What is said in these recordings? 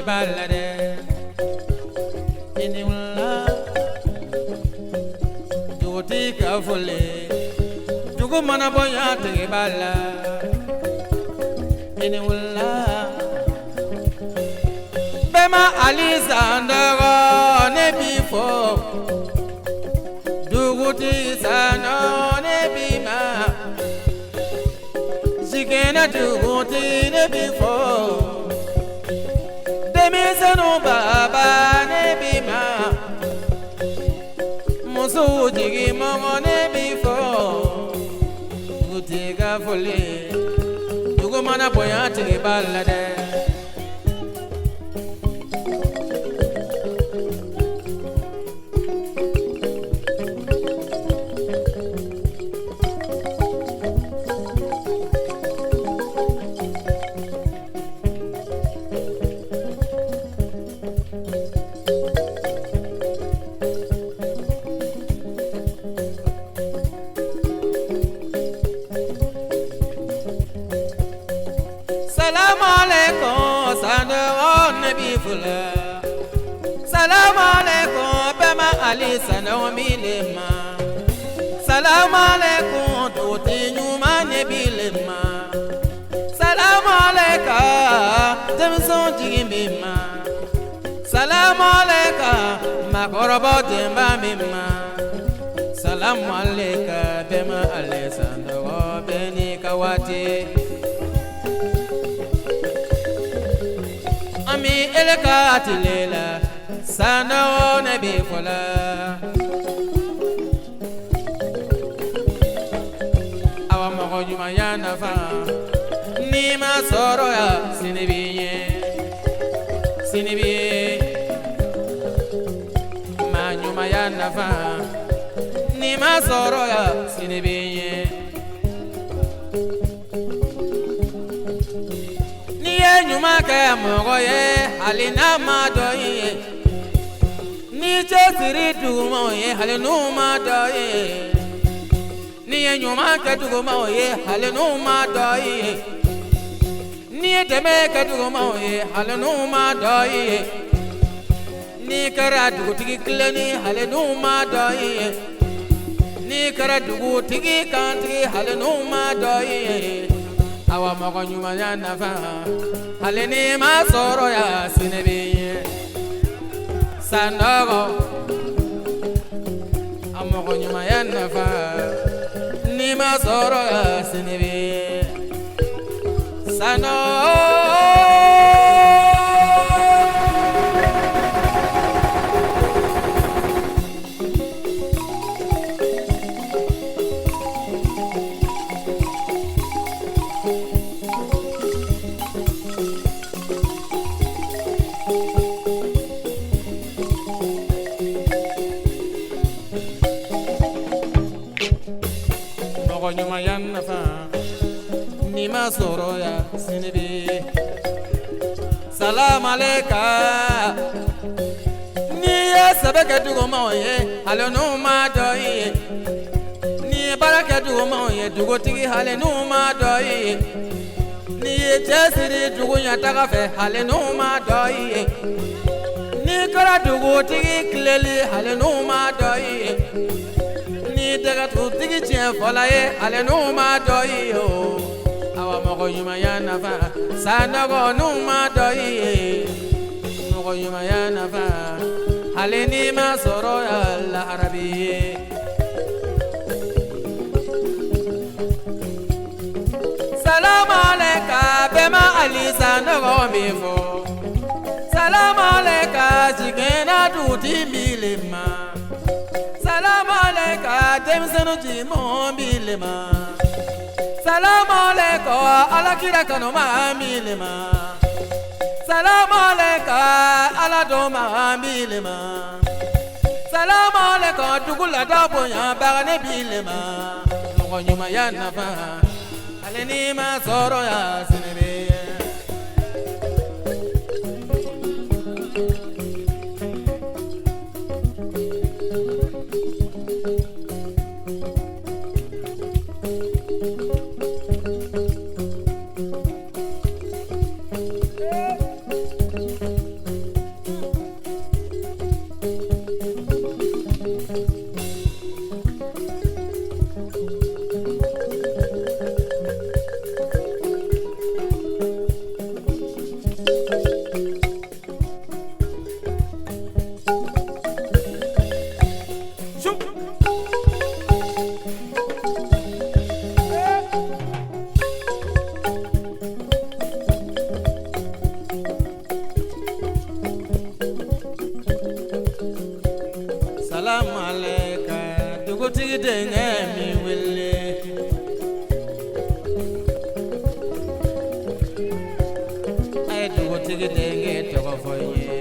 balade ini wala duti ka fole dugu mana boya te bala ini wala bema alisandara ne bifo dugu ti sana ne bima Sigena dugu ti ne bifo Demisano baba ne bima Musu jigi mongo ne bifo Duguti ka fole dugu mana boya te balade Salam alaikum sana nabi fula Salam alaikum bema ali sana milema Salam alaikum tuti nyuma nabi lema Salam alaika demson jigimima Salam alaika makorobo demba mima Salam alaika bema ali sana beni kawati Ami eleka atilela sana nabi fula Awa mogo nyuma ya nafa ni masoro ya sinibiye ma nyuma ya nafa ni masoro ya sinibiye nyuma ke mogo ye halina mado ye ni chesiri dumo ye halinu mado ye ni nyuma ke dumo ye halinu mado ye ni deme ke dumo ye halinu mado ye ni kara dugu tigi kleni halinu mado ye ni kara dugu tigi kantigi halinu mado ye Awa mogo nyuma ya nafa halini masoro ya sinebiye Sanogo Amogo nyuma ya nafa ni masoro ya sinebiye Nyuma ya nafa ni masoro ya sinibi Salam alaika ni ya sabaka dugo maoye halenu madoye ni baraka dugo maoye dugo tigi halenu madoye ni chesiri dugo nyataka fe halenu madoye ni kara dugo tigi kleli halenu madoye daga tutigi chen folaye ale numa doyo awa mogo yuma ya nafa sanogo numa doye mogo yuma ya nafa ale ni masoro ya la arabiye Salam alaika bema ali sanogo mifo Salam alaika jigena tuti milima Salam alaika demsenu jimo milema Salam alaika alakira kanoma milema Salam alaika aladoma milema Salam alaika dugula dabonya bagane milema Mogo nyuma ya nafa aleni masoro ya sinebe dugutigi denge tɔgɔ fɔ n ye.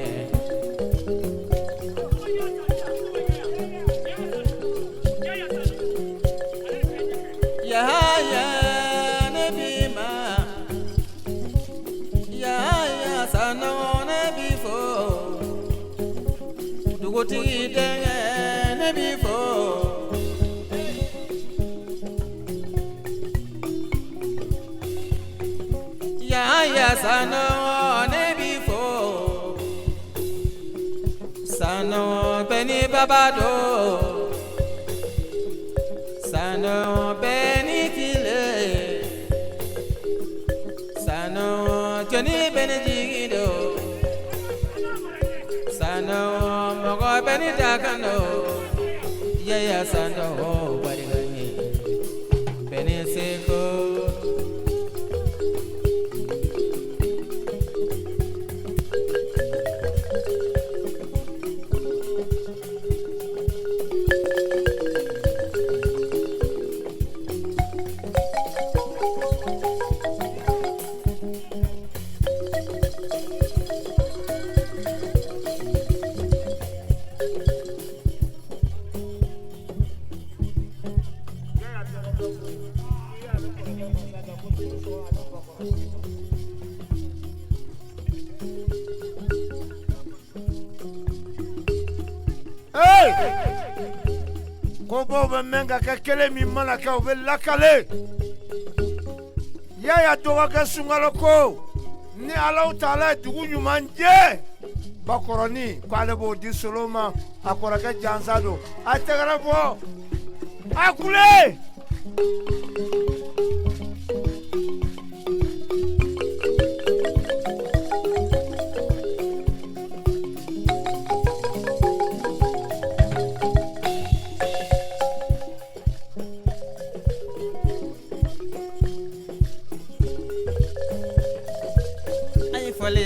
Yahaya ne bi ma, Yahaya Sanogo ne bi fo, dugutigi denge ne bi fo. Yahaya Sanogo ne bi fo, Sanogo beni babado, Sanogo beni kile, Sanogo joni beni jigido, Sanogo mogo beni dakano. Yaya Sanogo barigani beni seko. Kobo be menga ka kele mi malaka o be lakale. Yaya doga ka sungalo ko ni Allah Taala dugu ɲuman je bakoroni ko ale b'o di soloma a kɔrɔkɛ jansa do a tɛgɛrɛ fɔ a kule.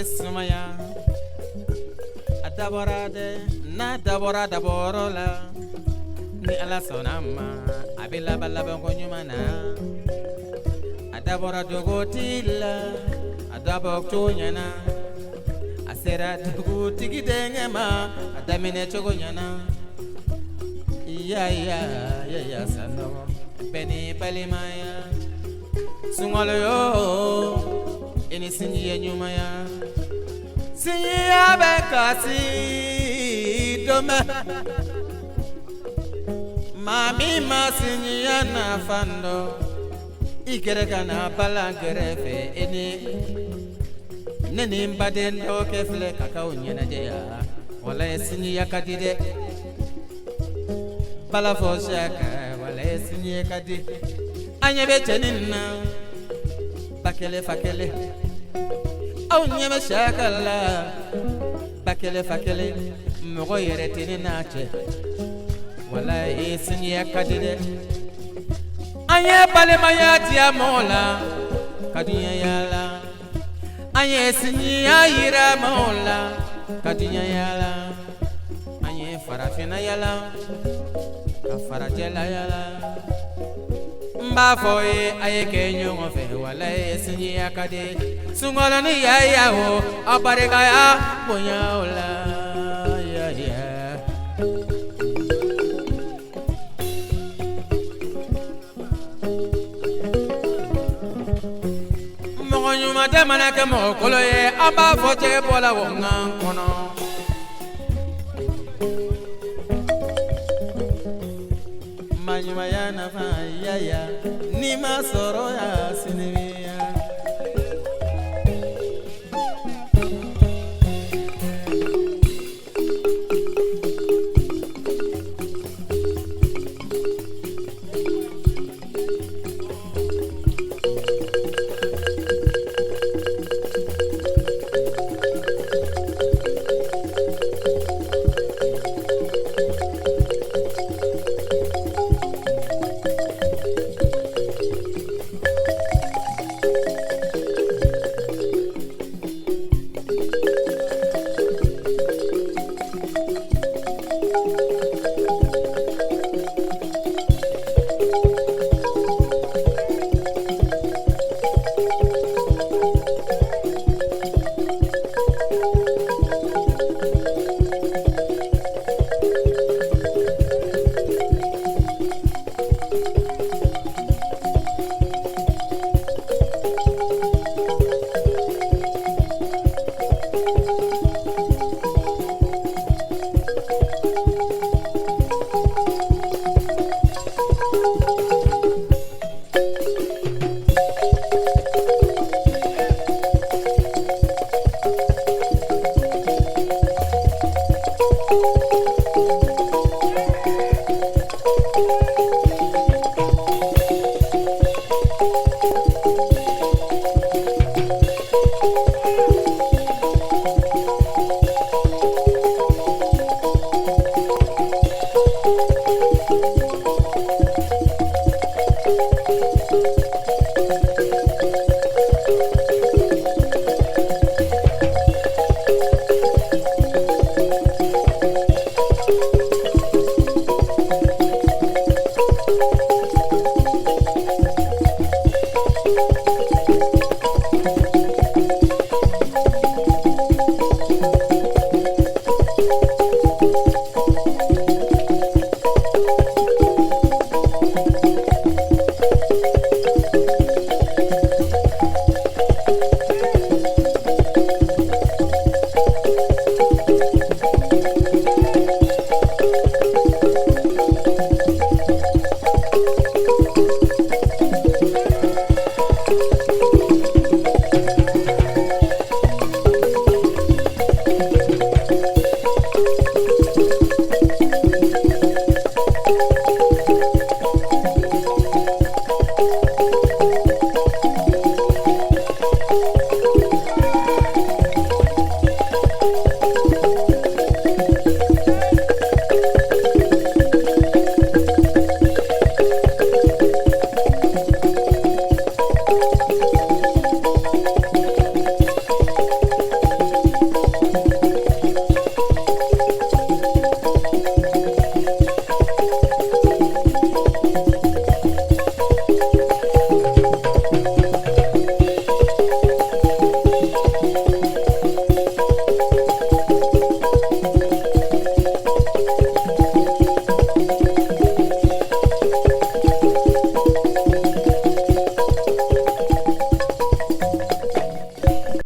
Sumaya adabora de na dabora daborola ni ala sonama abila balaba ngonyumana adabora dogotila adabo tonyana asera dogotigi dengema adamine chogonyana ya Sanogo beni balimaya sungolo yo eni sinye nyuma ya sinye bekasi dome mami masinye na fando ikere kana balangere fe eni neni mbaden do kefle kakao nyena je ya wala sinye yakadide bala fo shaka wala sinye kadi anyebe cheninna bakele fakele aw nyebe shakala bakele fakele mogo yere tini nache wala sinye kadide anye bale mayati amola kadunya yala anye sinye ayira mola kadunya yala anye farafina yala kafarajela yala mba foye aye kenyo ngofe wala sinye akade sungolo ni ya ho abareka ya bonya ola ya mongonyu madamana ke mo koloye aba foche bola wonga kono manyuma ya na fa ya ni masoro ya si